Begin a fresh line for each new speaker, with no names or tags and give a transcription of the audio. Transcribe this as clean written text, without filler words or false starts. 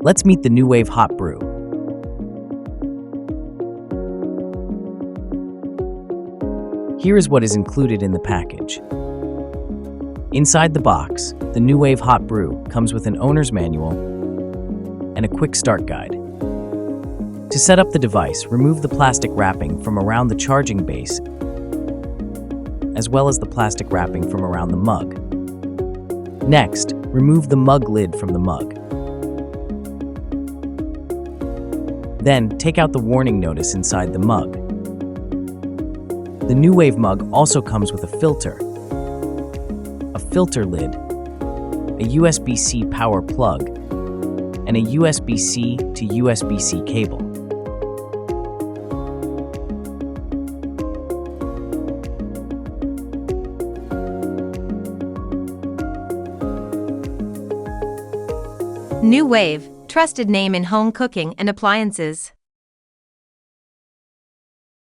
Let's meet the Nuwave Hot Brew. Here is what is included in the package. Inside the box, the Nuwave Hot Brew comes with an owner's manual and a quick start guide. To set up the device, remove the plastic wrapping from around the charging base, as well as the plastic wrapping from around the mug. Next, remove the mug lid from the mug. Then, take out the warning notice inside the mug. The Nuwave mug also comes with a filter lid, a USB-C power plug, and a USB-C to USB-C cable.
Nuwave, trusted name in home cooking and appliances.